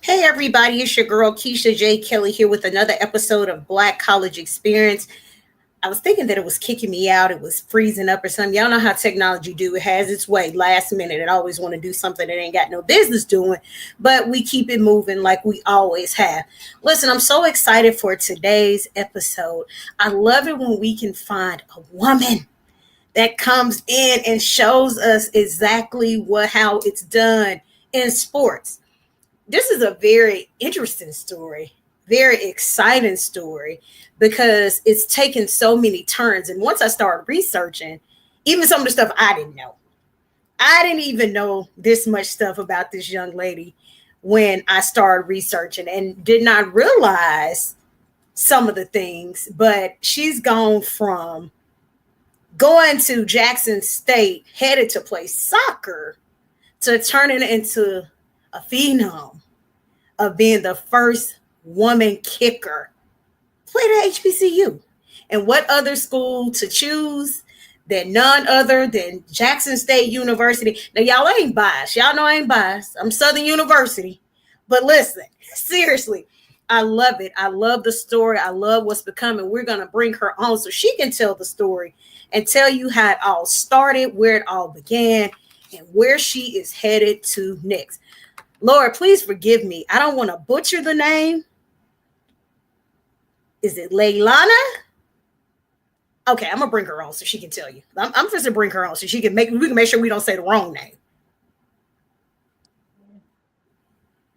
Hey everybody, it's your girl Keisha J. Kelly here with another episode of Black College Experience. I was thinking that it was kicking me out, it was freezing up or something. Y'all know how technology do. It has its way. Last minute, it always want to do something that ain't got no business doing, but we keep it moving like we always have. Listen, I'm so excited for today's episode. I love it when we can find a woman that comes in and shows us exactly how it's done in sports. This is a very interesting story, very exciting story because it's taken so many turns. And once I started researching, even some of the stuff I didn't know, I didn't even know this much stuff about this young lady when I started researching and did not realize some of the things. But she's gone from going to Jackson State, headed to play soccer, to turning into a phenom of being the first woman kicker. Played at HBCU. And what other school to choose than none other than Jackson State University? Now, y'all ain't biased. Y'all know I ain't biased. I'm Southern University. But listen, seriously, I love it. I love the story. I love what's becoming. We're going to bring her on so she can tell the story and tell you how it all started, where it all began, and where she is headed to next. Lord, please forgive me. I don't want to butcher the name. Is it Leilana? Okay, I'm gonna bring her on so she can tell you. I'm just gonna bring her on so we can make sure we don't say the wrong name.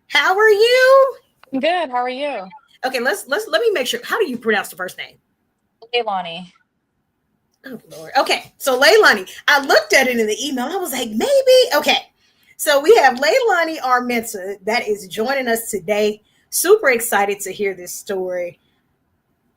How are you? Good. How are you? Okay, let me make sure. How do you pronounce the first name? Leilani. Oh Lord. Okay, so Leilani. I looked at it in the email. I was like, maybe. Okay. So we have Leilana Armento that is joining us today. Super excited to hear this story.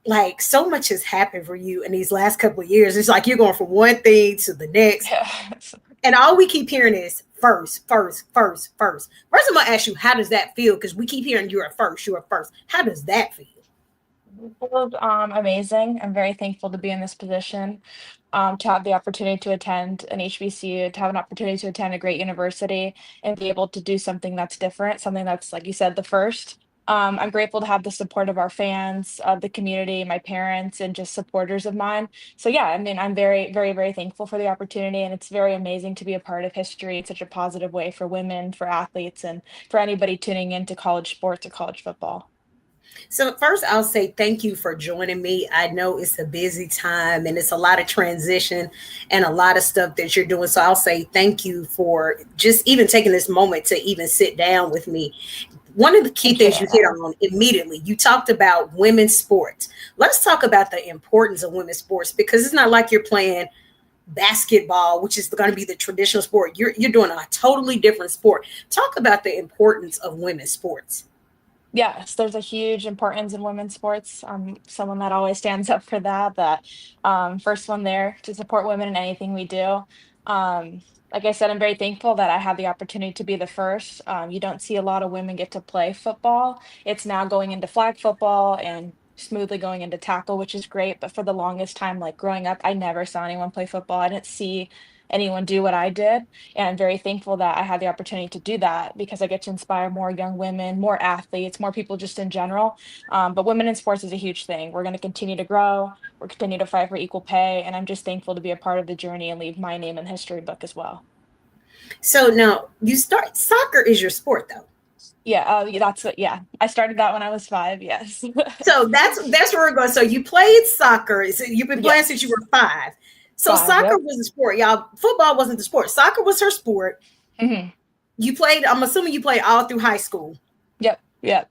Like so much has happened for you in these last couple of years. It's like you're going from one thing to the next. Yes. And all we keep hearing is first, first, first, first. First, I'm going to ask you, how does that feel? Because we keep hearing you're a first, you're a first. How does that feel? Amazing. I'm very thankful to be in this position, to have the opportunity to attend an HBCU, to have an opportunity to attend a great university and be able to do something that's different, something that's, like you said, the first. I'm grateful to have the support of our fans, of the community, my parents, and just supporters of mine. So yeah, I mean, I'm very, very, very thankful for the opportunity, and it's very amazing to be a part of history in such a positive way for women, for athletes, and for anybody tuning into college sports or college football. So, first, I'll say thank you for joining me. I know it's a busy time and it's a lot of transition and a lot of stuff that you're doing. So, I'll say thank you for just even taking this moment to even sit down with me. One of the key Thank you. things you hit on immediately, you talked about women's sports. Let's talk about the importance of women's sports because it's not like you're playing basketball, which is going to be the traditional sport. You're doing a totally different sport. Talk about the importance of women's sports. Yes, there's a huge importance in women's sports. I'm someone that always stands up for that. First one there to support women in anything we do. Um, like I said, I'm very thankful that I had the opportunity to be the first. You don't see a lot of women get to play football. It's now going into flag football and smoothly going into tackle, which is great. But for the longest time, like growing up, I never saw anyone play football. I didn't see anyone do what I did. And I'm very thankful that I had the opportunity to do that because I get to inspire more young women, more athletes, more people just in general. But women in sports is a huge thing. We're going to continue to grow. We're continue to fight for equal pay. And I'm just thankful to be a part of the journey and leave my name in the history book as well. So, now you start soccer is your sport, though. Yeah, yeah, that's what, yeah. I started that when I was 5. Yes. So that's where we're going. So you played soccer. So you've been playing since you Yes. were 5. So 5. soccer Yep. was a sport, y'all. Football wasn't the sport. Soccer was her sport. Hmm. You played. I'm assuming you played all through high school. Yep. Yep.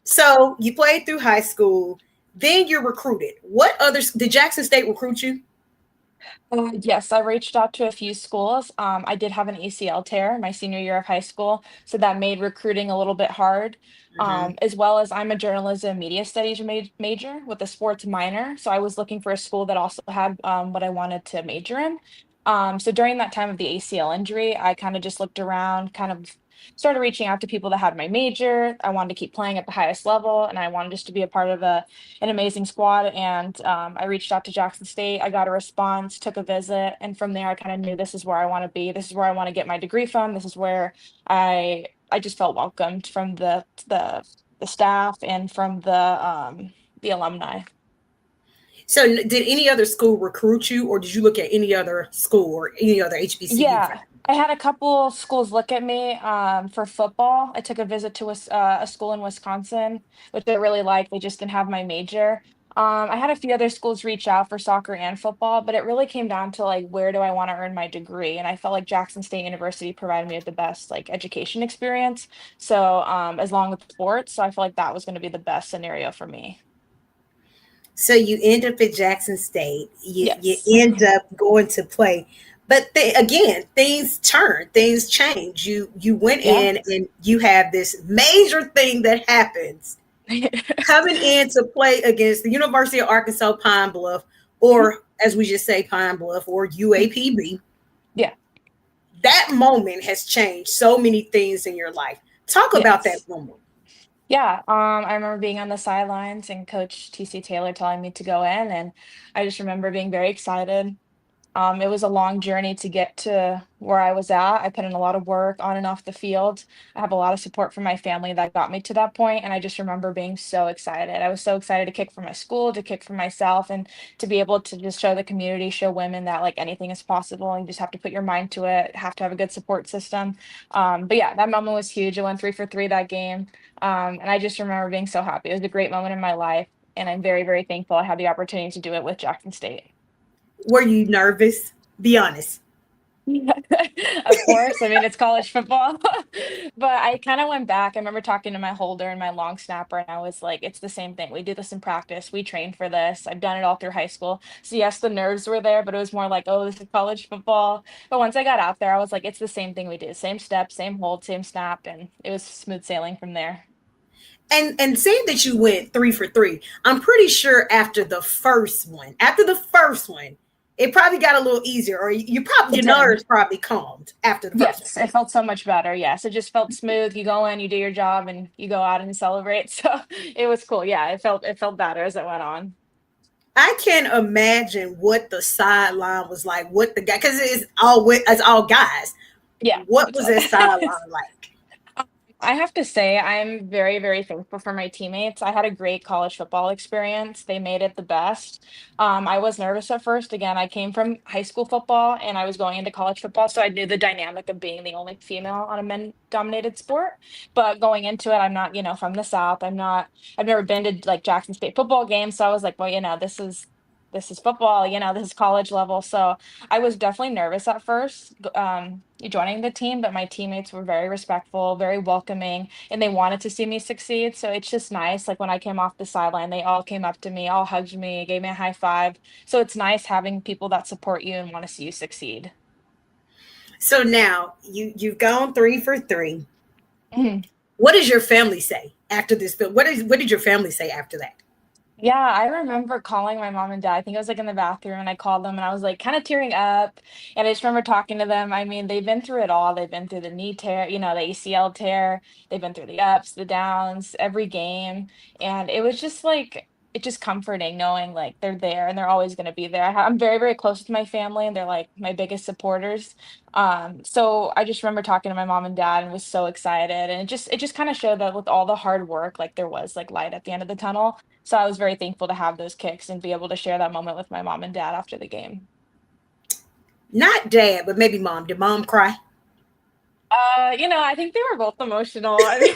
So you played through high school. Then you're recruited. What others did Jackson State recruit you? Yes, I reached out to a few schools. I did have an ACL tear my senior year of high school, so that made recruiting a little bit hard. Mm-hmm. As well as I'm a journalism media studies major with a sports minor, so I was looking for a school that also had what I wanted to major in. So during that time of the ACL injury, I kind of just looked around, kind of started reaching out to people that had my major. I wanted to keep playing at the highest level, and I wanted just to be a part of an amazing squad. And I reached out to Jackson State. I got a response, took a visit, and from there, I kind of knew this is where I want to be. This is where I want to get my degree from. This is where I I just felt welcomed from the staff and from the alumni. So, did any other school recruit you, or did you look at any other school or any other HBCU for Yeah, that? I had a couple schools look at me, for football. I took a visit to a school in Wisconsin, which I really liked. They just didn't have my major. I had a few other schools reach out for soccer and football, but it really came down to like where do I want to earn my degree? And I felt like Jackson State University provided me with the best like education experience. So as long with sports, so I feel like that was going to be the best scenario for me. So you end up at Jackson State. You Yes. end up going to play, but again, things turn, things change. You went Yeah. in and you have this major thing that happens coming in to play against the University of Arkansas Pine Bluff, or as we just say Pine Bluff or UAPB. Yeah. That moment has changed so many things in your life. Talk about that Yes. moment. Yeah, I remember being on the sidelines and Coach TC Taylor telling me to go in, and I just remember being very excited. It was a long journey to get to where I was at. I put in a lot of work on and off the field. I have a lot of support from my family that got me to that point, and I just remember being so excited. I was so excited to kick for my school, to kick for myself, and to be able to just show the community, show women that like anything is possible. You just have to put your mind to it, have to have a good support system. But yeah, that moment was huge. I went 3 for 3 that game, and I just remember being so happy. It was a great moment in my life, and I'm very, very thankful I had the opportunity to do it with Jackson State. Were you nervous? Be honest. Of course, I mean, it's college football. But I kinda went back. I remember talking to my holder and my long snapper, and I was like, "It's the same thing. We do this in practice. We train for this. I've done it all through high school." So, yes, the nerves were there, but it was more like, "Oh, this is college football." But once I got out there, I was like, "It's the same thing we do. Same step, same hold, same snap," and it was smooth sailing from there. And saying that you went 3 for 3, I'm pretty sure after the first one, it probably got a little easier, or It your did. nerves probably calmed after the first one. Yes, it felt so much better. Yes, it just felt smooth. You go in, you do your job, and you go out and celebrate. So it was cool. Yeah, it felt better as it went on. I can imagine what the sideline was like, what the guy, because it's all guys. Yeah, What it's was that sideline like? Um, I have to say I'm very, very thankful for my teammates. I had a great college football experience. They made it the best. I was nervous at first. Again, I came from high school football and I was going into college football, so I knew the dynamic of being the only female on a men-dominated sport. But going into it, I'm not, from the South. I've never been to like Jackson State football games, so I was like, well, this is football, this is college level. So I was definitely nervous at first, joining the team, but my teammates were very respectful, very welcoming, and they wanted to see me succeed. So it's just nice. Like when I came off the sideline, they all came up to me, all hugged me, gave me a high five. So it's nice having people that support you and want to see you succeed. So now you've gone 3 for 3. Mhm. What does your family say after this film? What did your family say after that? Yeah, I remember calling my mom and dad. I think I was like in the bathroom and I called them and I was like kind of tearing up. And I just remember talking to them. I mean, they've been through it all. They've been through the knee tear, the ACL tear. They've been through the ups, the downs, every game. And it was just like, it's just comforting knowing like they're there and they're always going to be there. I'm very, very close with my family and they're like my biggest supporters. So I just remember talking to my mom and dad and was so excited. And it just kind of showed that with all the hard work, like there was like light at the end of the tunnel. So I was very thankful to have those kicks and be able to share that moment with my mom and dad after the game. Not dad, but maybe mom. Did mom cry? I think they were both emotional. I mean,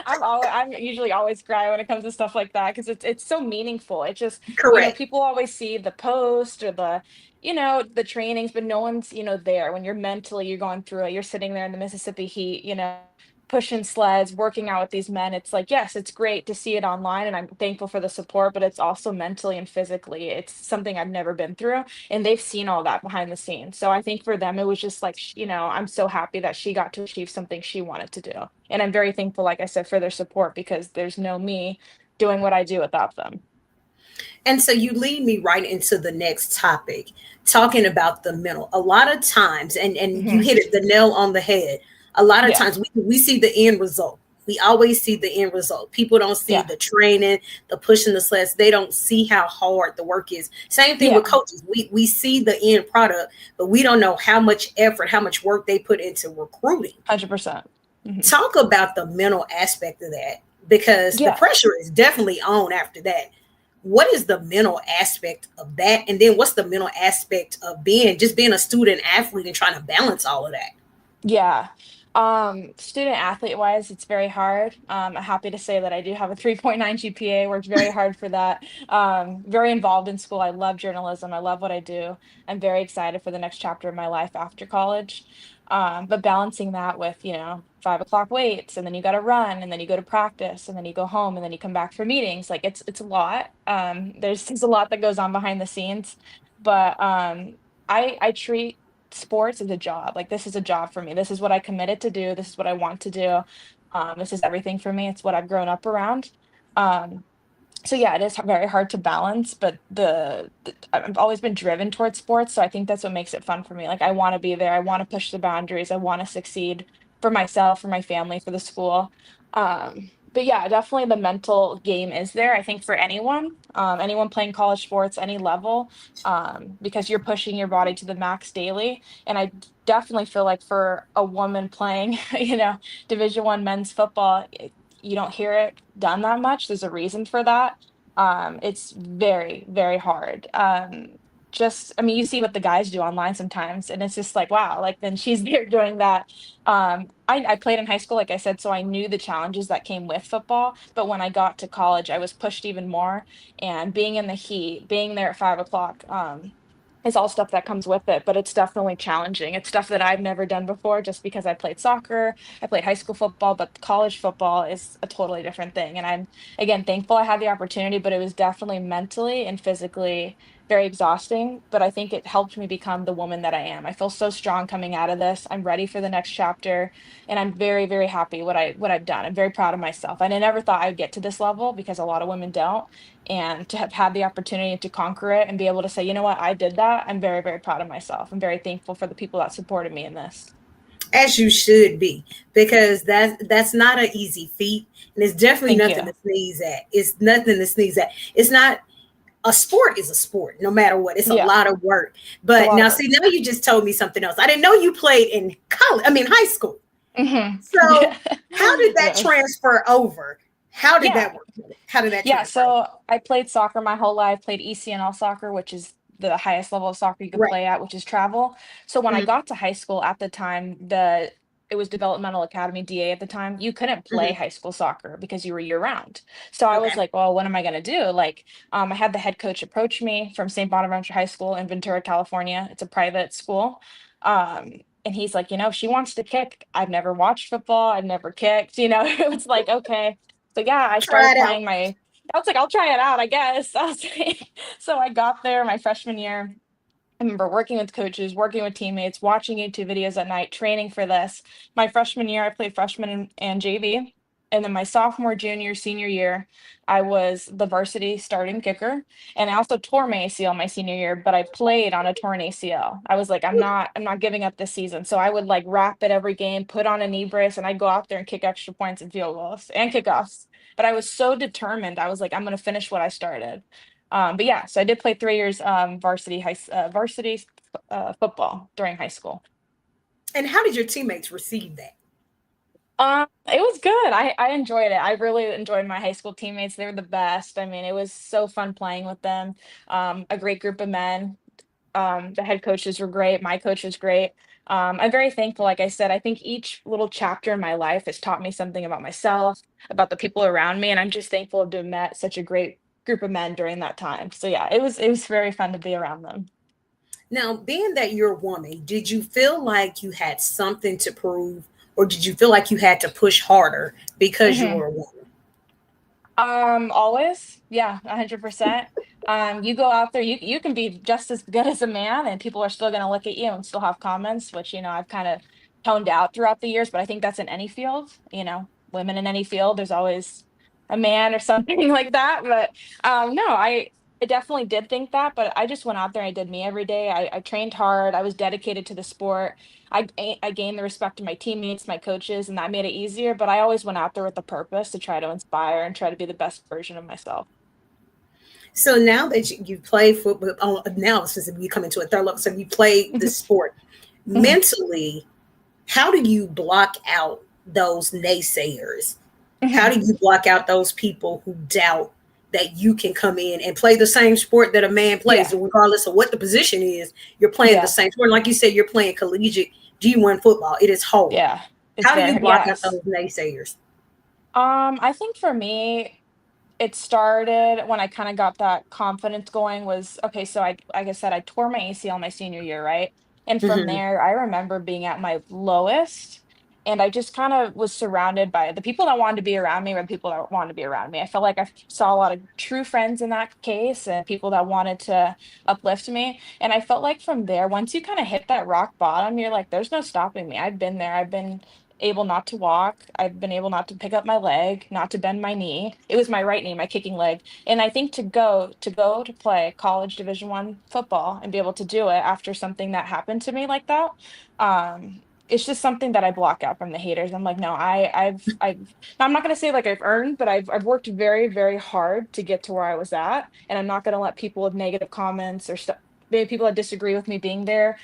I'm usually always cry when it comes to stuff like that because it's so meaningful. It just, Correct. people always see the post or the trainings, but no one's, there when you're going through it. You're sitting there in the Mississippi heat, pushing sleds, working out with these men. It's like, yes, it's great to see it online and I'm thankful for the support, but it's also mentally and physically. It's something I've never been through and they've seen all that behind the scenes. So I think for them it was just like, I'm so happy that she got to achieve something she wanted to do. And I'm very thankful, like I said, for their support because there's no me doing what I do without them. And so you lead me right into the next topic, talking about the mental. A lot of times, and you Mhm. hit it the nail on the head. A lot of Yeah. times we see the end result. We always see the end result. People don't see Yeah. the training, the pushing the sleds. They don't see how hard the work is. Same thing with Yeah. coaches. We see the end product, but we don't know how much effort, how much work they put into recruiting. 100%. Mhm. Talk about the mental aspect of that, because the Yeah. pressure is definitely on after that. What is the mental aspect of that? And then what's the mental aspect of being a student athlete and trying to balance all of that? Yeah. Student athlete wise, it's very hard. I'm happy to say that I do have a 3.9 GPA, worked very hard for that. Very involved in school. I love journalism. I love what I do. I'm very excited for the next chapter of my life after college. But balancing that with, 5 o'clock waits, and then you got to run, and then you go to practice, and then you go home, and then you come back for meetings. Like it's a lot. There's a lot that goes on behind the scenes, but I treat sports is a job. Like, this is a job for me. This is what I committed to do. This is what I want to do. This is everything for me. It's what I've grown up around. Um, so yeah, it is very hard to balance, but I've always been driven towards sports, so I think that's what makes it fun for me. Like, I want to be there. I want to push the boundaries. I want to succeed for myself, for my family, for the school. But yeah, definitely the mental game is there. I think for anyone playing college sports, any level, because you're pushing your body to the max daily. And definitely feel like for a woman playing, Division 1 men's football, you don't hear it done that much. There's a reason for that. It's very, very hard. I mean, you see what the guys do online sometimes, and it's just like, wow, like then she's there doing that. I played in high school, like I said, so I knew the challenges that came with football. But when I got to college, I was pushed even more. And being in the heat, being there at 5 o'clock, is all stuff that comes with it. But it's definitely challenging. It's stuff that I've never done before just because I played soccer. I played high school football, but college football is a totally different thing. And I'm, again, thankful I had the opportunity, but it was definitely mentally and physically very exhausting. But I think it helped me become the woman that I am. I feel so strong coming out of this. I'm ready for the next chapter, and I'm very, very happy what I've done. I'm very proud of myself. And I never thought I would get to this level because a lot of women don't. And to have had the opportunity to conquer it and be able to say, you know what, I did that. I'm very, very proud of myself. I'm very thankful for the people that supported me in this. As you should be, because that's not an easy feat, and it's definitely Thank nothing you. to sneeze at. It's nothing to sneeze at. It's not. A sport is a sport, no matter what. It's a Yeah, lot of work. it's a But lot of now, work. see, now you just told me something else. I didn't know you played in college. I mean, high school. Hmm. So, Yeah. how did that Yes. transfer over? How did that Yeah. work? How did that Yeah, transfer over? so I played soccer my whole life, played ECNL soccer, which is the highest level of soccer you could Right. play at, which is travel. So when I Hmm. got to high school at the time, it was Developmental Academy DA at the time. You couldn't play Hmm. high school soccer because you were year round. So I was Okay. like, well, what am I going to do? Like, I had the head coach approach me from St. Bonaventure High School in Ventura, California. It's a private school. And he's like, she wants to kick. I've never watched football. I've never kicked. It was like, okay. So yeah, I Try started it out. playing I was like, I'll try it out, I guess. I was like, so I got there my freshman year. I remember working with coaches, working with teammates, watching YouTube videos at night, training for this. My freshman year, I played freshman and JV. And then my sophomore, junior, senior year, I was the varsity starting kicker. And I also tore my ACL my senior year, but I played on a torn ACL. I was like, I'm not giving up this season. So I would like wrap it every game, put on a knee brace, and I'd go out there and kick extra points and field goals and kickoffs. But I was so determined. I was like, I'm gonna finish what I started. But yeah, so I did play 3 years varsity football during high school. And how did your teammates receive that? It was good. I enjoyed it. I really enjoyed my high school teammates. They were the best. I mean, it was so fun playing with them. A great group of men. The head coaches were great. My coach was great. I'm very thankful. Like I said, I think each little chapter in my life has taught me something about myself, about the people around me, and I'm just thankful to have met such a great group of men during that time. So yeah, it was very fun to be around them. Now, being that you're a woman, did you feel like you had something to prove, or did you feel like you had to push harder because you Mhm. were a woman? Always. Yeah, 100%. You go out there, you can be just as good as a man, and people are still gonna look at you and still have comments, which, I've kind of toned out throughout the years, but I think that's in any field, women in any field, there's always a man or something like that. But no, I definitely did think that, but I just went out there, I did me every day. I trained hard, I was dedicated to the sport. I gained the respect of my teammates, my coaches, and that made it easier. But I always went out there with a purpose to try to inspire and try to be the best version of myself. So now that you play football, oh, now since you come into a third level, so you play the sport Mhm. mentally, how do you block out? those naysayers? How Mhm. do you block out those people who doubt that you can come in and play the same sport that a man plays, Yeah. regardless of what the position is? You're playing the Yeah. same sport. Like you said, you're playing collegiate D1 football. It is hard. Yeah. It's How do you very block out yes. those naysayers? I think for me, it started when I kinda got that confidence going was okay, so I like I said, I tore my ACL my senior year, right? And from Hmm. there, I remember being at my lowest, and I just kinda was surrounded by the people that wanted to be around me were the people that wanted to be around me. I felt like I saw a lot of true friends in that case and people that wanted to uplift me, and I felt like from there, once you kinda hit that rock bottom, you're like, "There's no stopping me." I've been there. I've been able not to walk. I've been able not to pick up my leg, not to bend my knee. It was my right knee, my kicking leg. And I think to go to play college Division 1 football and be able to do it after something that happened to me like that, it's just something that I block out from the haters. I'm like, no, now I'm not gonna say like I've earned, but I've worked very, very hard to get to where I was at. And I'm not gonna let people with negative comments or stuff maybe people that disagree with me being there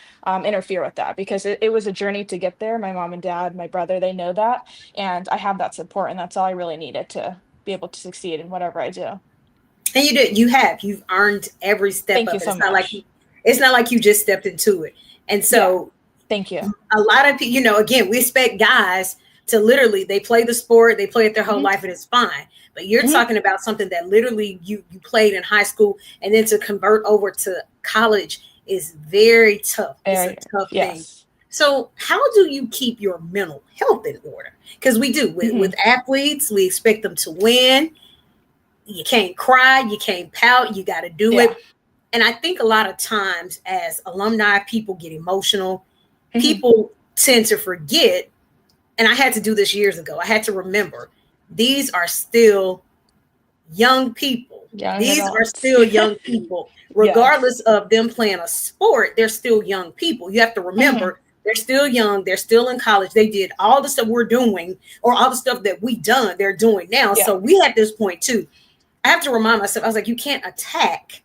interfere with that because it was a journey to get there. My mom and dad, my brother, they know that. And I have that support, and that's all I really needed to be able to succeed in whatever I do. And you did. You've earned every step Thank you of it. so It's not like much. you just stepped into it. And Yeah. so Thank you. a lot of people, again, we expect guys to literally they play the sport, they play it their whole Hmm. life, and it's fine. But you're Hmm. talking about something that literally you played in high school, and then to convert over to college is very tough. It's a Very, tough thing. yes. So how do you keep your mental health in order? Because we do Hmm. with athletes, we expect them to win. You can't cry, you can't pout, you got to do Yeah. it. And I think a lot of times as alumni, people get emotional. Hmm. People tend to forget, and I had to do this years ago. I had to remember these are still young people. Young These are adults. still young people. Yes. Regardless of them playing a sport, they're still young people. You have to Hmm. remember they're still young. They're still in college. They did all the stuff we're doing, or all the stuff that we done, they're doing now. Yeah. So we at this point too. I have to remind myself, I was like, you can't attack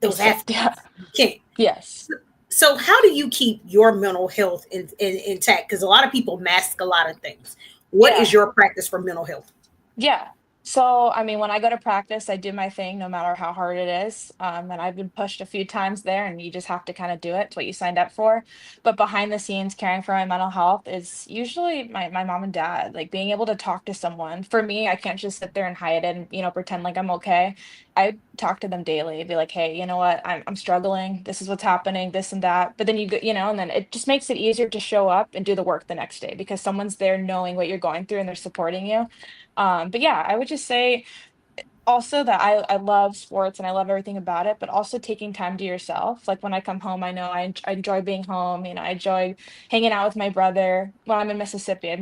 those Yeah. athletes. You can't. Yes. So how do you keep your mental health intact? Because a lot of people mask a lot of things. What is Yeah. your practice for mental health? Yeah. So, I mean, when I go to practice, I do my thing no matter how hard it is. And I've been pushed a few times there, and you just have to kind of do it. It's what you signed up for. But behind the scenes, caring for my mental health is usually my mom and dad, like being able to talk to someone. For me, I can't just sit there and hide it and, pretend like I'm okay. I talk to them daily, be like, hey, you know what? I'm struggling. This is what's happening, this and that. But then you go, and then it just makes it easier to show up and do the work the next day because someone's there knowing what you're going through and they're supporting you. But yeah, I would just say also that I love sports and I love everything about it, but also taking time to yourself. Like when I come home, I know I enjoy being home. I enjoy hanging out with my brother. When I'm in Mississippi, I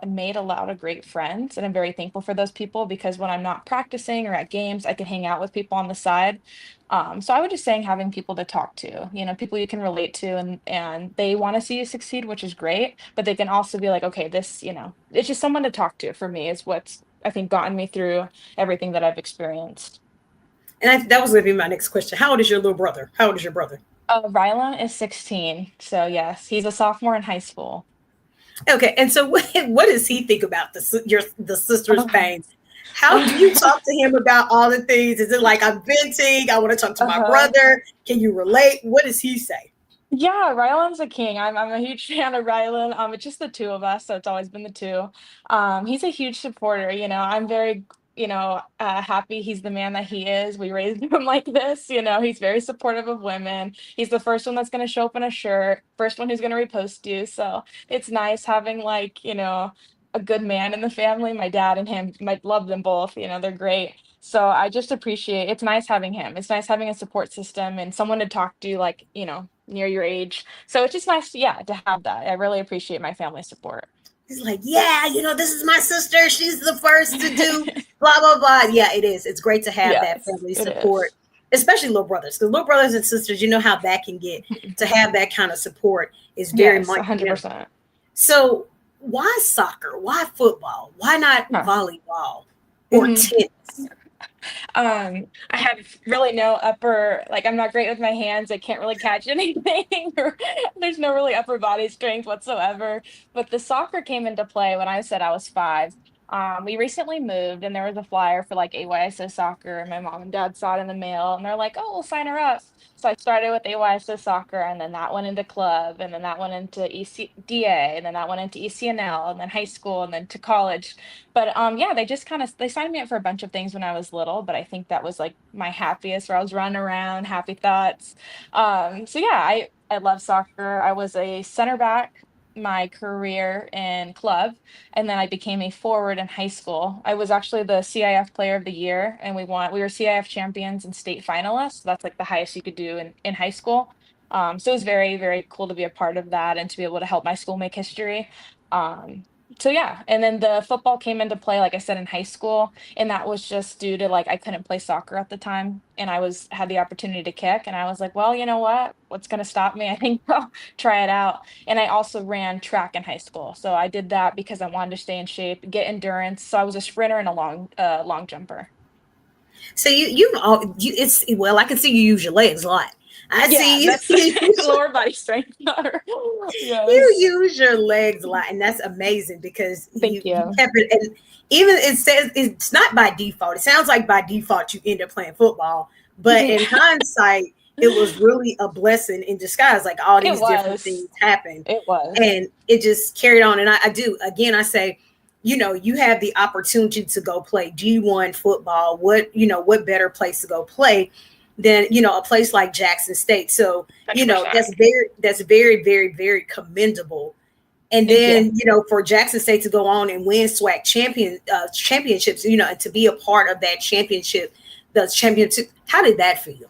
made a lot of great friends, and I'm very thankful for those people because when I'm not practicing or at games, I can hang out with people on the side. So I would just saying having people to talk to, people you can relate to, and they want to see you succeed, which is great. But they can also be like, okay, this, it's just someone to talk to for me is what's I think gotten me through everything that I've experienced. And that was going to be my next question. How old is your little brother? How old is your brother? Rylan is 16, so yes, he's a sophomore in high school. Okay, and so what does he think about the sister's Oh. pain? How do you talk to him about all the things? Is it like I'm venting? I want to talk to my Uh-huh. brother. Can you relate? What does he say? Yeah, Rylan's a king. I'm a huge fan of Rylan. It's just the two of us, so it's always been the two. He's a huge supporter. I'm very, happy he's the man that he is. We raised him like this. He's very supportive of women. He's the first one that's going to show up in a shirt, first one who's going to repost you. So it's nice having like, a good man in the family. My dad and him might love them both. They're great. So I just appreciate it's nice having him. It's nice having a support system and someone to talk to, like, near your age. So it's just nice, yeah, to have that. I really appreciate my family support. He's like, yeah, this is my sister. She's the first to do blah blah blah. Yeah, it is. It's great to have that Yes, family it support, is. especially little brothers, because little brothers and sisters, you know how that can get. To have that kind of support is very Yes, much. 100%. So why soccer? Why football? Why not Huh. volleyball or Mhm. tennis? I have really no upper, like, I'm not great with my hands. I can't really catch anything, or there's no really upper body strength whatsoever. But the soccer came into play when I said I was 5. We recently moved, and there was a flyer for like AYSO soccer, and my mom and dad saw it in the mail, and they're like, "Oh, we'll sign her up." So I started with AYSO soccer, and then that went into club, and then that went into ECDA, and then that went into ECNL, and then high school, and then to college. But yeah, they just kind of they signed me up for a bunch of things when I was little, but I think that was like my happiest, where I was running around, happy thoughts. So yeah, I love soccer. I was a center back my career in club, and then I became a forward in high school. I was actually the CIF player of the year, and we were CIF champions and state finalists. So that's like the highest you could do in high school. So it was very, very cool to be a part of that and to be able to help my school make history. Um, so yeah, and then the football came into play, like I said, in high school, and that was just due to like I couldn't play soccer at the time, and I was had the opportunity to kick, and I was like, well, you know what? What's going to stop me? I think I'll try it out. And I also ran track in high school, so I did that because I wanted to stay in shape, get endurance. So I was a sprinter and a long jumper. So it's well, I can see you use your legs a lot. I Yeah, see that's you lower body strength. you Yes. use your legs a lot, and that's amazing because Thank you you. kept it. And even it says it's not by default. It sounds like by default you end up playing football, but in hindsight, it was really a blessing in disguise. Like all It these different was. things happened, It was. and it just carried on. And I do again. I say, you have the opportunity to go play D1 football. What better place to go play than a place like Jackson State? So that's 100%. very, very, very commendable. And Thank you. then for Jackson State to go on and win SWAC championships, and to be a part of that championship, the championship. How did that feel?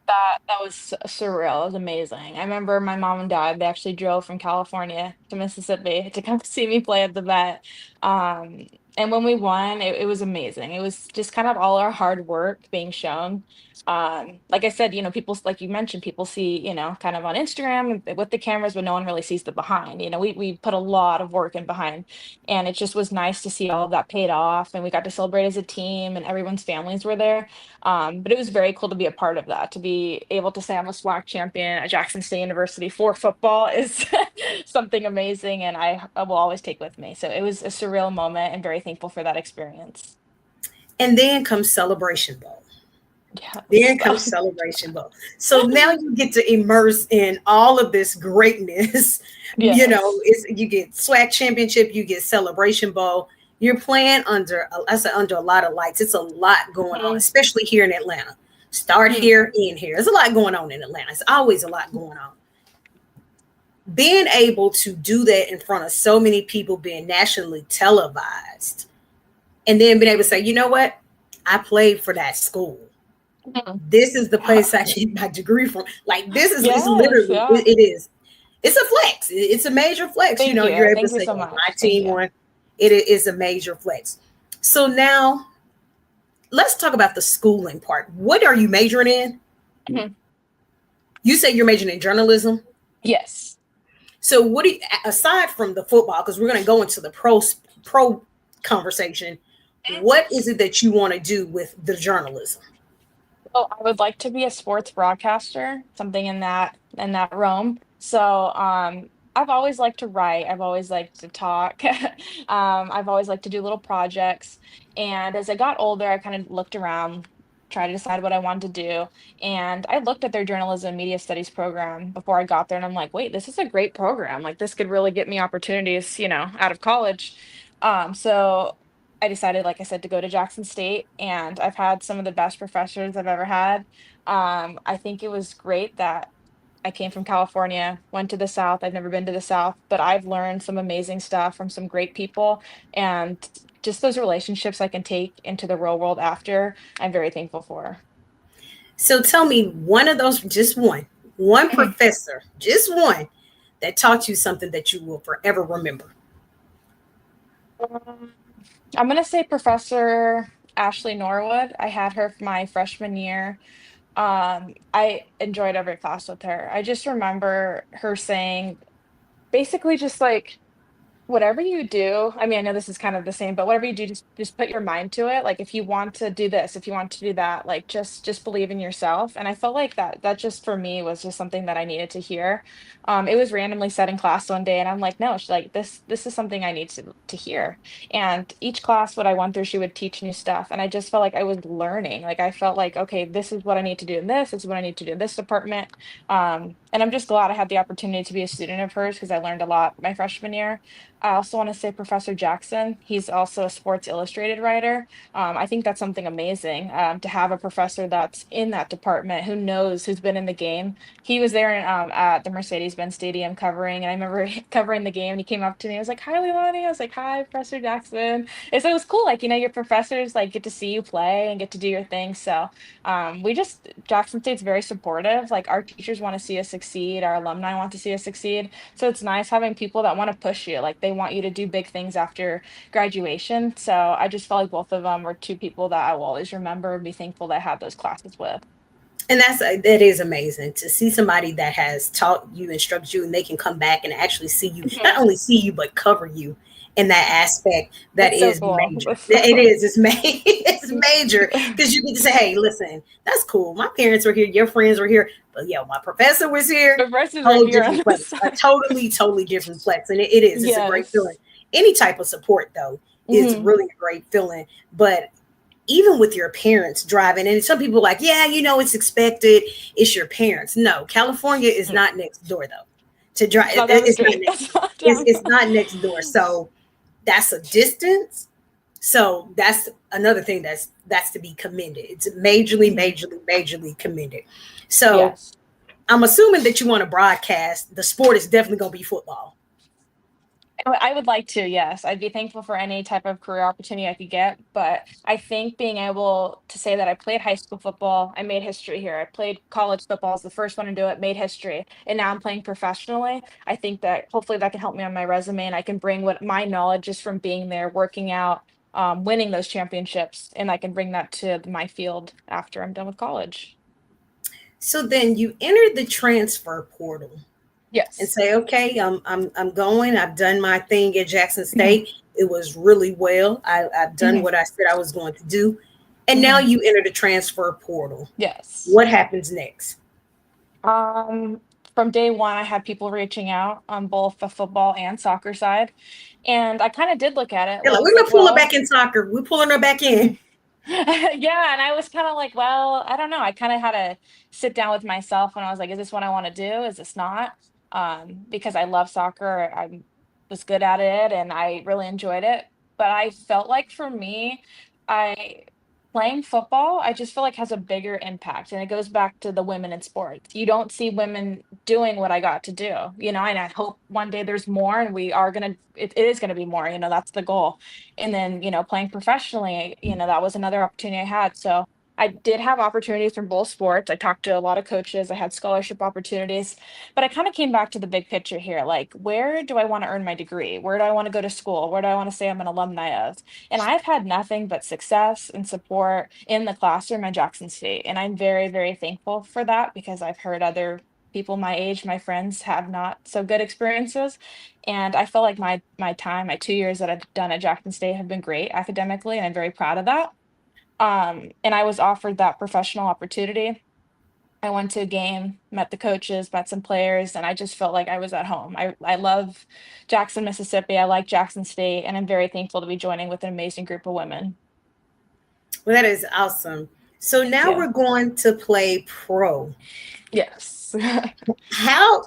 That was surreal. It was amazing. I remember my mom and dad, they actually drove from California to Mississippi to come see me play at the vet. Um, and when we won, it was amazing. It was just kind of all our hard work being shown. Like I said, people, like you mentioned, people see, kind of on Instagram with the cameras, but no one really sees the behind. We put a lot of work in behind, and it just was nice to see all of that paid off. And we got to celebrate as a team, and everyone's families were there. But it was very cool to be a part of that, to be able to say I'm a SWAC champion at Jackson State University for football is something amazing, and I will always take with me. So it was a surreal moment and very thankful for that experience. And then comes Celebration Bowl. Yes. Then comes Celebration Bowl. So now you get to immerse in all of this greatness. Yes. You get SWAC championship, you get Celebration Bowl. You're playing I said under a lot of lights. It's a lot going on, Mhm, especially here in Atlanta. Start mhm. here, end here. There's a lot going on in Atlanta. It's always a lot going on. Being able to do that in front of so many people, being nationally televised, and then being able to say, you know what? I played for that school. Mhm. This is the Yeah. place I get my degree from. Like this is it's Yes, literally yeah. it is. It's a flex. It's a major flex. Thank You're you. able to Thank you say, so "Hey, my much. Thank team you. won." It is a major flex. So now let's talk about the schooling part. What are you majoring in? Mhm. You say you're majoring in journalism. Yes. So what do you, aside from the football, because we're going to go into the pro conversation, what is it that you want to do with the journalism? Well, I would like to be a sports broadcaster, something in that realm. So, I've always liked to write. I've always liked to talk. I've always liked to do little projects. And as I got older, I kind of looked around, tried to decide what I wanted to do. And I looked at their journalism media studies program before I got there, and I'm like, wait, this is a great program. Like this could really get me opportunities, out of college. So I decided, like I said, to go to Jackson State, and I've had some of the best professors I've ever had. I think it was great that I came from California, went to the South. I've never been to the South, but I've learned some amazing stuff from some great people, and just those relationships I can take into the real world after, I'm very thankful for. So tell me one of those, just one professor, just one that taught you something that you will forever remember. Um, I'm gonna say Professor Ashley Norwood. I had her for my freshman year. I enjoyed every class with her. I just remember her saying basically just like Whatever you do, I mean, I know this is kind of the same, but whatever you do, just put your mind to it. Like if you want to do this, if you want to do that, like just believe in yourself. And I felt like that just for me was just something that I needed to hear. It was randomly said in class one day, and I'm like, no, she's like this is something I need to hear. And each class, what I went through, she would teach new stuff, and I just felt like I was learning. Like I felt like, okay, this is what I need to do in this is what I need to do in this department. And I'm just glad I had the opportunity to be a student of hers because I learned a lot my freshman year. I also want to say Professor Jackson. He's also a Sports Illustrated writer. I think that's something amazing to have a professor that's in that department who knows, who's been in the game. He was there at the Mercedes-Benz Stadium covering, and I remember covering the game, and he came up to me. I was like, "Hi, Leilani." I was like, "Hi, Professor Jackson." And so it was cool. Like, your professors like get to see you play and get to do your thing. So we just Jackson State's very supportive. Like our teachers want to see us succeed, our alumni want to see us succeed. So it's nice having people that want to push you. Like they want you to do big things after graduation. So I just felt like both of them were two people that I will always remember and be thankful that I had those classes with. And that is amazing to see somebody that has taught you, instructed you, and they can come back and actually see you, not Mhm. only see you, but cover you in that aspect. That It's so is cool. major. That's It so is. It's it's major because you get to say, "Hey, listen, that's cool. My parents were here. Your friends were here, but yeah, my professor was here. the verses are Whole here on different the place. A side. totally different place." And it is. It's a great feeling. Yes. Any type of support, though, is Hmm. really a great feeling. But even with your parents driving, and some people are like, yeah, it's expected, it's your parents. No, California is not next door though. To drive, It's not down the it's not street. next It's door. not it's, down. it's not next door, so that's a distance. So that's another thing that's to be commended. It's Mhm. majorly commended. So Yes. I'm assuming that you want to broadcast. The sport is definitely going to be football. I would like to, yes. I'd be thankful for any type of career opportunity I could get, but I think being able to say that I played high school football, I made history here. I played college football as the first one to do it, made history, and now I'm playing professionally. I think that hopefully that can help me on my resume, and I can bring what my knowledge just from being there, working out, winning those championships, and I can bring that to my field after I'm done with college. So then you enter the transfer portal and Yes. say, okay, I'm going. I've done my thing at Jackson Mhm. State. It was really well. I've done Mhm. what I said I was going to do. And now Mhm. you enter the transfer portal. Yes. What happens next? Um, from day one, I had people reaching out on both the football and soccer side. And I kind of did look at it. They're Well, like, I we're was gonna like, pull her well, back in soccer. We're pulling her back in. yeah. And I was kind of like, well, I don't know. I kind of had to sit down with myself and I was like, is this what I want to do? Is this not? Because I love soccer. I was good at it and I really enjoyed it. But I felt like for me, I playing football, I just feel like has a bigger impact. And it goes back to the women in sports. You don't see women doing what I got to do, and I hope one day there's more and we are gonna it is gonna be more, that's the goal. And then, playing professionally, that was another opportunity I had. So I did have opportunities from both sports. I talked to a lot of coaches. I had scholarship opportunities, but I kind of came back to the big picture here. Like, where do I want to earn my degree? Where do I want to go to school? Where do I want to say I'm an alumni of? And I've had nothing but success and support in the classroom at Jackson State. And I'm very, very thankful for that because I've heard other people my age, my friends, have not so good experiences. And I feel like my 2 years that I've done at Jackson State have been great academically, and I'm very proud of that. And I was offered that professional opportunity. I went to a game, met the coaches, met some players, and I just felt like I was at home. I love Jackson, Mississippi. I like Jackson State, and I'm very thankful to be joining with an amazing group of women. Well, that is awesome. So Thank now you. we're going to play pro. Yes. How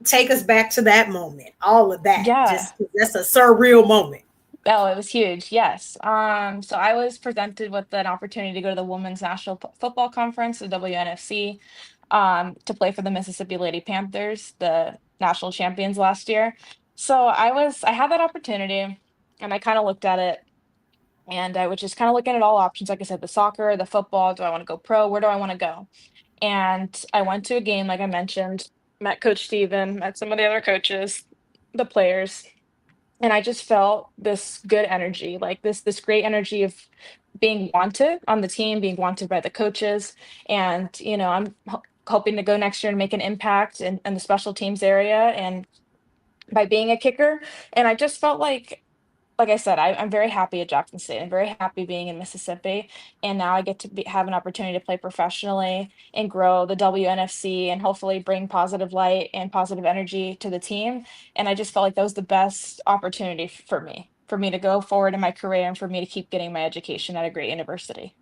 take us back to that moment? All of that. Yeah. Just that's a surreal moment. Oh, it was huge. Yes. So I was presented with an opportunity to go to the Women's National Football Conference, the WNFC, to play for the Mississippi Lady Panthers, the national champions last year. So I had that opportunity and I kind of looked at it and I was just kind of looking at all options. Like I said, the soccer, the football, do I want to go pro? Where do I want to go? And I went to a game, like I mentioned, met Coach Steven, met some of the other coaches, the players, and I just felt this good energy, like this great energy of being wanted on the team, being wanted by the coaches. And, I'm hoping to go next year and make an impact in the special teams area. And by being a kicker. And I just felt like I said, I'm very happy at Jackson State. I'm very happy being in Mississippi, and now I get to have an opportunity to play professionally and grow the WNFC and hopefully bring positive light and positive energy to the team. And I just felt like that was the best opportunity for me to go forward in my career and for me to keep getting my education at a great university.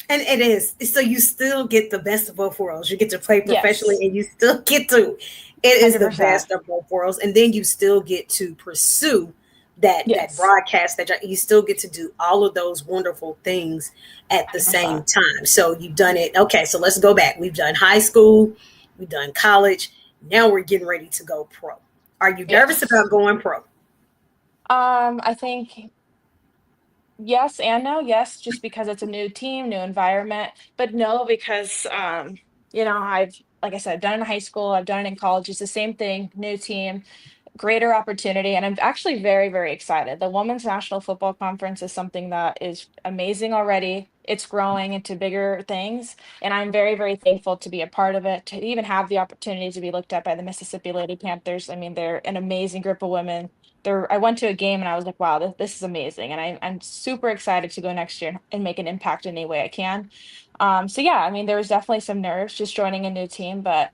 And it is. So you still get the best of both worlds. You get to play professionally Yes, and you still get to, it is the 100%. best of both worlds. And then you still get to pursue that Yes, broadcast, that you still get to do all of those wonderful things at the same 100%. time. So you've done it. Okay, so let's go back. We've done high school, we've done college. Now we're getting ready to go pro. Are you nervous Yes. about going pro? I think yes and no. Yes, just because it's a new team, new environment, but no, because I've like I said, I've done it in high school, I've done it in college. It's the same thing, new team, greater opportunity, and I'm actually very, very excited. The Women's National Football Conference is something that is amazing already. It's growing into bigger things, and I'm very, very thankful to be a part of it, to even have the opportunity to be looked at by the Mississippi Lady Panthers. I mean, they're an amazing group of women. I went to a game and I was like, wow, this is amazing. And I'm super excited to go next year and make an impact in any way I can. So yeah, I mean, there was definitely some nerves just joining a new team, but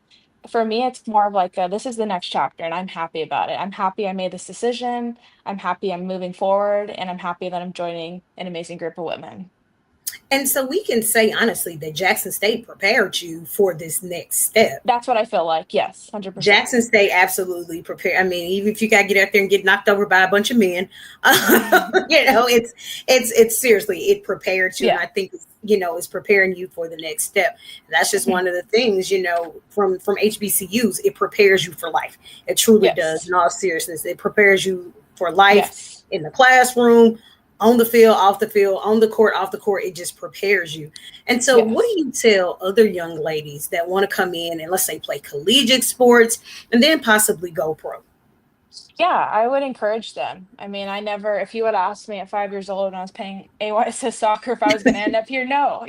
for me, it's more of like this is the next chapter, and I'm happy about it. I'm happy I made this decision. I'm happy I'm moving forward, and I'm happy that I'm joining an amazing group of women. And so we can say honestly that Jackson State prepared you for this next step. That's what I feel like. Yes, 100%. Jackson State absolutely prepared. I mean, even if you got to get out there and get knocked over by a bunch of men, it's seriously, it prepared you, and Yeah. I think it's preparing you for the next step. That's just Mhm. one of the things from HBCUs. It prepares you for life. It truly does. Yes. In all seriousness, it prepares you for life Yes. in the classroom, on the field, off the field, on the court, off the court. It just prepares you. And so, what Yes. do you tell other young ladies that want to come in and, let's say, play collegiate sports and then possibly go pro? Yeah, I would encourage them. I mean, if you had asked me at 5 years old when I was playing AYSS soccer if I was going to end up here, no,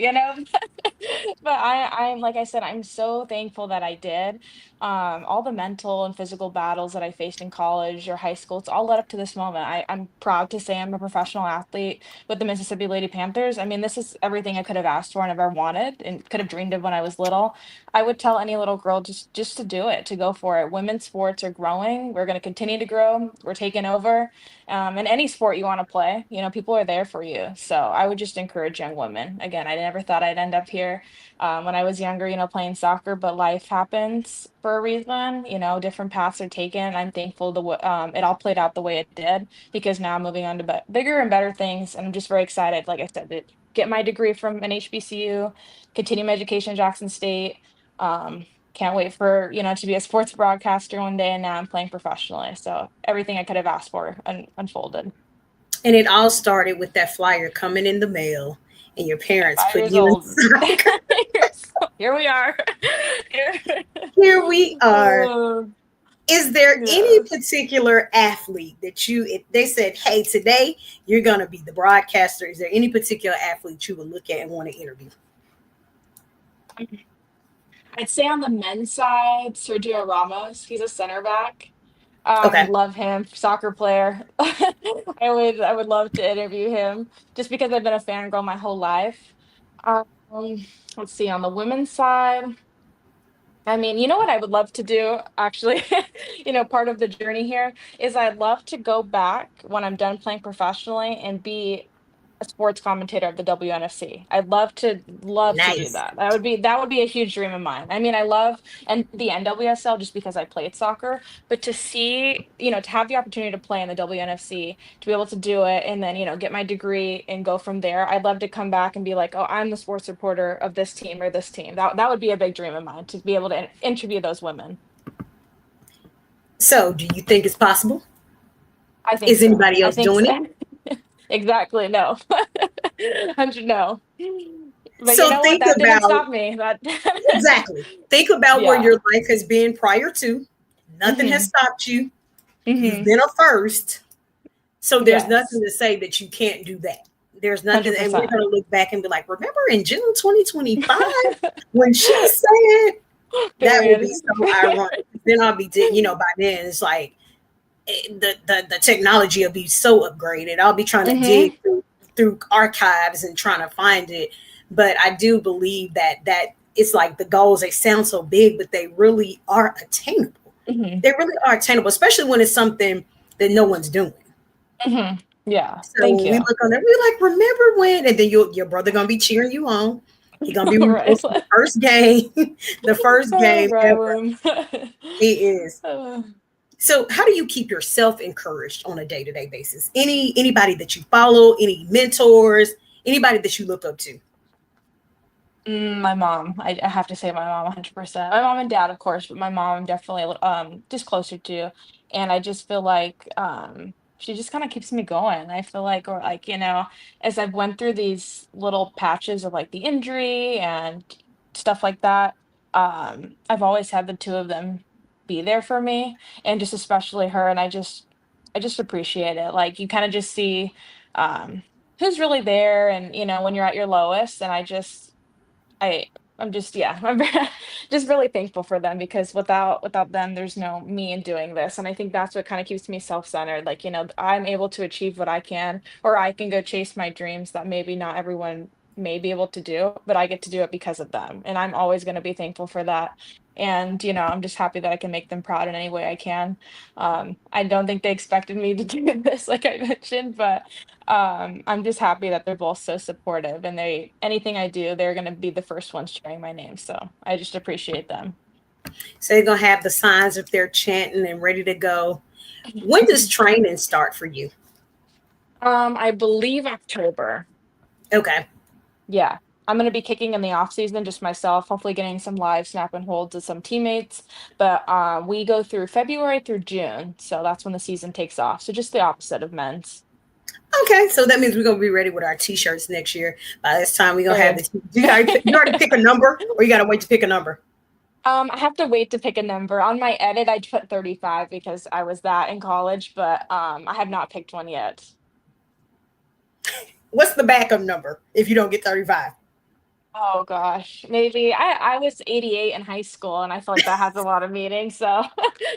but I'm like I said, I'm so thankful that I did. All the mental and physical battles that I faced in college or high school, it's all led up to this moment. I'm proud to say I'm a professional athlete with the Mississippi Lady Panthers. I mean, this is everything I could have asked for and ever wanted and could have dreamed of when I was little. I would tell any little girl just to do it, to go for it. Women's sports are growing. We're going to continue to grow. We're taking over. In any sport you want to play, people are there for you. So I would just encourage young women. Again, I never thought I'd end up here when I was younger, playing soccer, but life happens for a reason. Different paths are taken. I'm thankful it all played out the way it did because now I'm moving on to bigger and better things, and I'm just very excited. Like I said, to get my degree from an HBCU, continue my education at Jackson State. Can't wait for, to be a sports broadcaster one day, and now I'm playing professionally. So everything I could have asked for unfolded. And it all started with that flyer coming in the mail and your At parents five putting years you in old. soccer. Here we are. Here. Here we are. Oh, Is there any yes. particular athlete that if they said, hey, today you're going to be the broadcaster, is there any particular athlete you would look at and want to interview? I'd say on the men's side, Sergio Ramos. He's a center back. Okay. Love him, soccer player. I would love to interview him just because I've been a fangirl my whole life. Um, let's see, on the women's side, I mean, you know what I would love to do, actually, part of the journey here is I'd love to go back when I'm done playing professionally and be a sports commentator of the WNFC. I'd love to do Nice. that. That would be a huge dream of mine. I mean, I love and the NWSL just because I played soccer, but to see, to have the opportunity to play in the WNFC, to be able to do it and then, get my degree and go from there. I'd love to come back and be like, "Oh, I'm the sports reporter of this team or this team." That would be a big dream of mine to be able to interview those women. So, do you think it's possible? I think Is so. anybody I else think doing it? so. Exactly. No. 100 no. But you So, know what? think That didn't about stop me. That exactly. Think about where Yeah. your life has been prior to. Nothing has Mhm. stopped you. You've Mhm. been a first. So, there's nothing Yes. to say that you can't do that. There's nothing, and we're 100%. going to look back and be like, remember in June 2025 when she said that will be Period. so ironic. Then I'll be, by then it's like the technology will be so upgraded. I'll be trying to dig Mhm. through archives and trying to find it. But I do believe that it's like the goals, they sound so big, but they really are attainable. Mhm. They really are attainable, especially when it's something that no one's doing. Mhm. Yeah. So Thank when we you. look on there, we like, remember when? And then your brother gonna be cheering you on. He gonna be Right. reposting the first game, the first Oh, game right, ever. William. He is. Uh, So how do you keep yourself encouraged on a day-to-day basis? Anybody that you follow, any mentors, anybody that you look up to? My mom. I have to say my mom 100%. My mom and dad, of course, but my mom definitely just closer to. And I just feel like she just kind of keeps me going. I feel like or like, as I've went through these little patches of like the injury and stuff like that, I've always had the two of them be there for me and just especially her and I just appreciate it. Like you kind of just see who's really there and when you're at your lowest and I I'm just yeah, I'm just really thankful for them because without them, there's no me in doing this. And I think that's what kind of keeps me self-centered. Like, I'm able to achieve what I can, or I can go chase my dreams that maybe not everyone may be able to do, but I get to do it because of them. And I'm always going to be thankful for that. And, I'm just happy that I can make them proud in any way I can. I don't think they expected me to do this, like I mentioned, but I'm just happy that they're both so supportive and anything I do, they're gonna be the first ones cheering my name. So I just appreciate them. So they're gonna have the signs if they're chanting and ready to go. When does training start for you? I believe October. Okay. Yeah. I'm gonna be kicking in the off season just myself, hopefully getting some live snap and holds with some teammates. But we go through February through June, so that's when the season takes off. So just the opposite of men's. Okay, so that means we're gonna be ready with our t-shirts next year. By this time, we're gonna have Period. the. You already pick a number, or you gotta wait to pick a number. I have to wait to pick a number. On my edit, I put 35 because I was that in college, but I have not picked one yet. What's the backup number if you don't get 35? Oh gosh, maybe I was 88 in high school, and I feel like that has a lot of meaning. So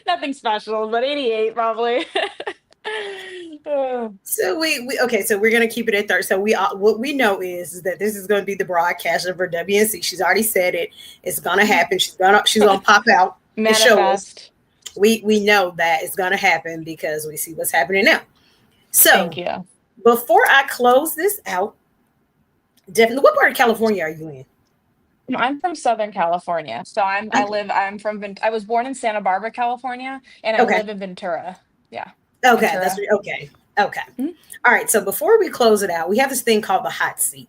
nothing special, but 88 probably. Oh, So we okay. So we're gonna keep it at 30. So what we know is that this is gonna be the broadcast of her WNC. She's already said it. It's gonna happen. She's gonna pop out and show us. manifest. We know that it's gonna happen because we see what's happening now. Thank So you. before I close this out, definitely, what part of California are you in? I'm from Southern California, so Okay. I was born in Santa Barbara, California, and I Okay. live in Ventura. Yeah, Okay. Ventura. Okay. Okay. Mhm. All right. So before we close it out, we have this thing called the hot seat.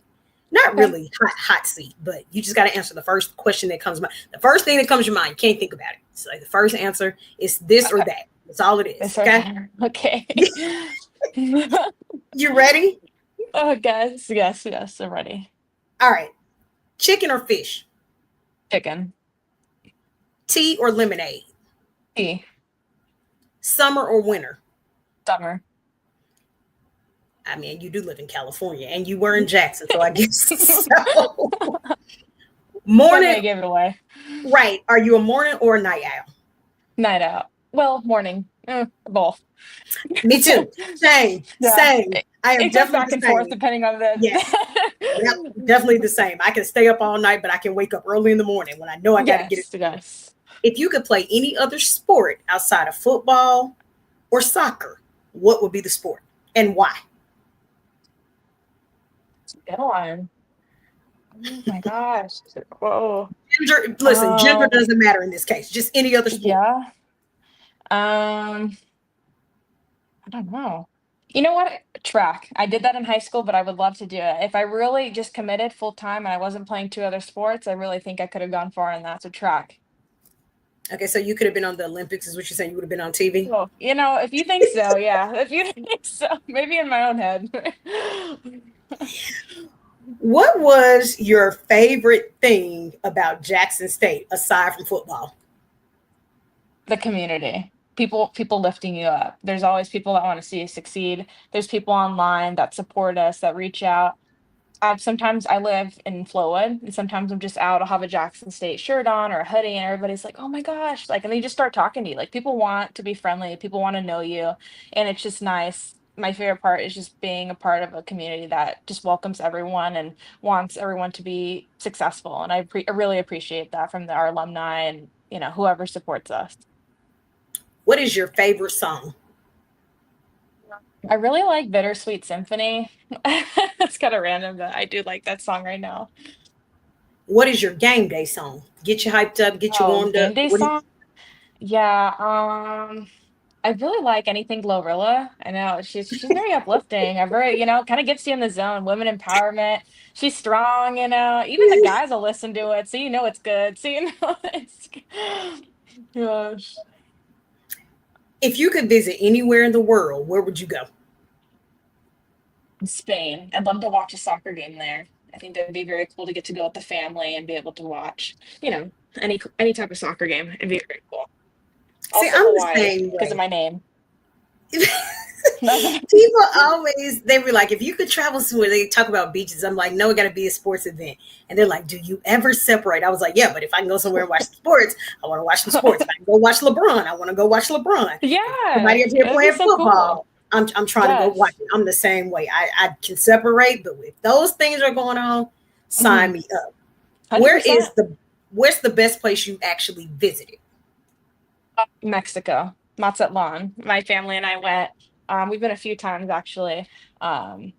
Not Okay, really hot seat, but you just got to answer the first question that comes to mind. The first thing that comes to your mind, you can't think about it. So like the first answer is this or okay. that. That's all it is. This or Okay. that. Okay. You ready? Oh, guys. Yes, yes, I'm ready. All right. Chicken or fish? Chicken. Tea or lemonade? Tea. Summer or winter? Summer. I mean, you do live in California and you were in Jackson, so I guess so. Morning, Definitely gave it away. right. Are you a morning or a night owl? Night out. Well, morning. Both. Me too. Same, Yeah. same. It, I am it goes definitely back the and forth same. depending on Yes. Yep. the. Definitely the same. I can stay up all night, but I can wake up early in the morning when I know I got to get it Yes, done. yes. If you could play any other sport outside of football or soccer, what would be the sport and why? Good one. Oh my gosh. Whoa. Listen, gender Um, doesn't matter in this case. Just any other sport. yeah. Um, I don't know. You know what? Track. I did that in high school, but I would love to do it. If I really just committed full time and I wasn't playing two other sports, I really think I could have gone far in that. So track. Okay, so you could have been on the Olympics, is what you're saying? You would have been on TV. Oh, if you think so, yeah. If you think so, maybe in my own head. What was your favorite thing about Jackson State aside from football? The community. People lifting you up. There's always people that want to see you succeed. There's people online that support us, that reach out. Sometimes I live in Flowood, and sometimes I'm just out. I'll have a Jackson State shirt on or a hoodie, and everybody's like, "Oh my gosh!" Like, and they just start talking to you. Like, people want to be friendly, people want to know you, and it's just nice. My favorite part is just being a part of a community that just welcomes everyone and wants everyone to be successful. And I really appreciate that from our alumni and whoever supports us. What is your favorite song? I really like Bittersweet Symphony. It's kind of random, but I do like that song right now. What is your game day song? Get you hyped up, get you Oh, warmed up. game day What do you, song? Yeah, I really like anything Glorilla. I know she's very uplifting. I very, kind of gets you in the zone. Women empowerment. She's strong, Even the guys will listen to it, so it's good. So it's gosh. if you could visit anywhere in the world, where would you go? Spain. I'd love to watch a soccer game there. I think that would be very cool to get to go with the family and be able to watch, any type of soccer game. It'd be very cool. See, Also I'm the Hawaii same because of way. my name. People always they be like, if you could travel somewhere, they talk about beaches. I'm like, no, it got to be a sports event. And they're like, do you ever separate? I was like, yeah, but if I can go somewhere and watch the sports, I want to watch the sports. If I can go watch LeBron, I want to go watch LeBron. If Yeah, somebody up here it'd be playing so football, cool. I'm trying to go watch Yes. it. I'm the same way. I can separate, but if those things are going on, sign Mhm. me up. Where is 100%. the where's the best place you actually visited? Mexico, Mazatlan. My family and I went. We've been a few times actually. Um,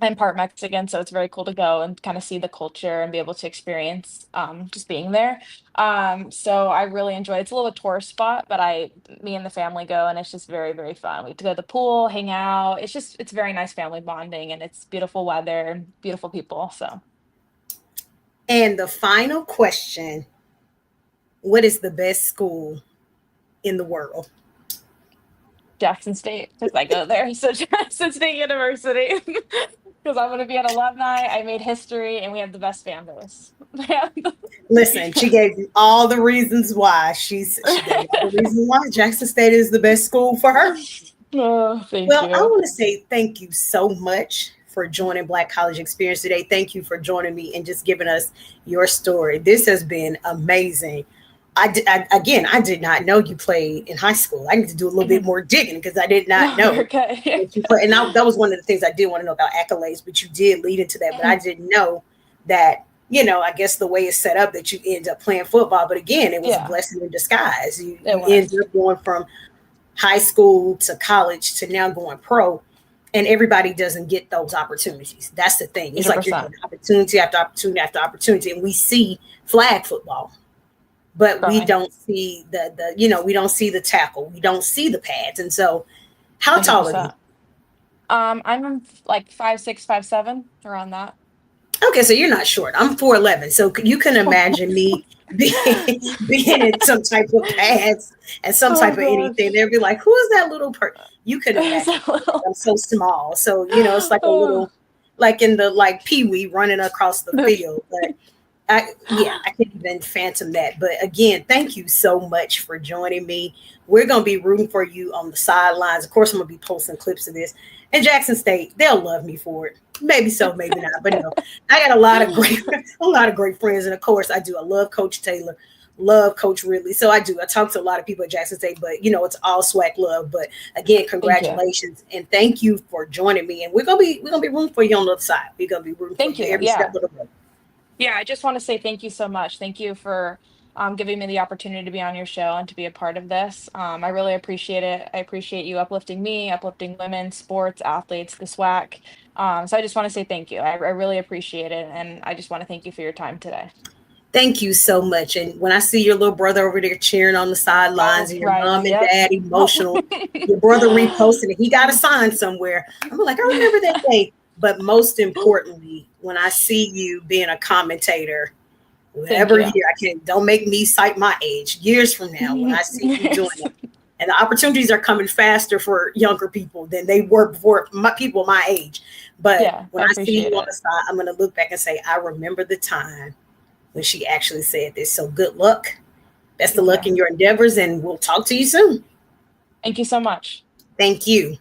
I'm part Mexican, so it's very cool to go and kind of see the culture and be able to experience just being there. So I really enjoy it. It's a little tourist spot, but me and the family go, and it's just very, very fun. We get to go to the pool, hang out. It's very nice family bonding, and it's beautiful weather and beautiful people. So And the final question, what is the best school in the world? Jackson State, because I go there. So Jackson State University, because I'm going to be an alumni. I made history, and we have the best fan base. Listen, she gave you all the reasons why. She gave you all the reasons why Jackson State is the best school for her. Oh, thank Well, I you. want to say thank you so much for joining Black College Experience today. Thank you for joining me and just giving us your story. This has been amazing. Again, I did not know you played in high school. I need to do a little bit more digging because I did not No, you're know okay. that you play. And that was one of the things I did want to know about accolades, but you did lead into that. But I didn't know that, I guess the way it's set up that you end up playing football. But again, it was a Yeah, blessing in disguise. You, it you end was. up going from high school to college to now going pro. And everybody doesn't get those opportunities. That's the thing. It's like you're 100%. getting opportunity after opportunity after opportunity. And we see flag football, but we Growing. don't see we don't see the tackle. We don't see the pads. And so how tall are you? 100%. I'm like 5'6", 5'7", around that. Okay, so you're not short. I'm 4'11", so you can imagine me being in some type of pads and some type Oh of anything. gosh. They'll be like, "Who is that little person?" You can It's imagine. a little I'm so small, so it's like a oh. little, like in the like Pee Wee running across the field. But I can't even phantom that. But again, thank you so much for joining me. We're gonna be rooting for you on the sidelines. Of course, I'm gonna be posting clips of this. And Jackson State, they'll love me for it. Maybe so, maybe not. But no, I got a lot of great friends, and of course, I do. I love Coach Taylor, love Coach Ridley. So I do. I talk to a lot of people at Jackson State, but it's all swag love. But again, Thank you. congratulations and thank you for joining me. And we're gonna be rooting for you on the other side. We're gonna be rooting for Thank you you. every step Yeah. of the way. Yeah, I just want to say thank you so much. Thank you for giving me the opportunity to be on your show and to be a part of this. I really appreciate it. I appreciate you uplifting me, uplifting women, sports, athletes, the SWAC. So I just want to say thank you. I really appreciate it. And I just want to thank you for your time today. Thank you so much. And when I see your little brother over there cheering on the sidelines Oh, and your mom crying. and Yep. dad emotional, your brother reposted it, he got a sign somewhere. I'm like, I remember that day. But most importantly, when I see you being a commentator, Thank whatever you. year, don't make me cite my age, years from now, when I see you doing it. And the opportunities are coming faster for younger people than they were before people my age. But Yeah, when I I see appreciate you on it. the side, I'm going to look back and say, I remember the time when she actually said this. So good luck. Best of Thank luck you. in your endeavors, and we'll talk to you soon. Thank you so much. Thank you.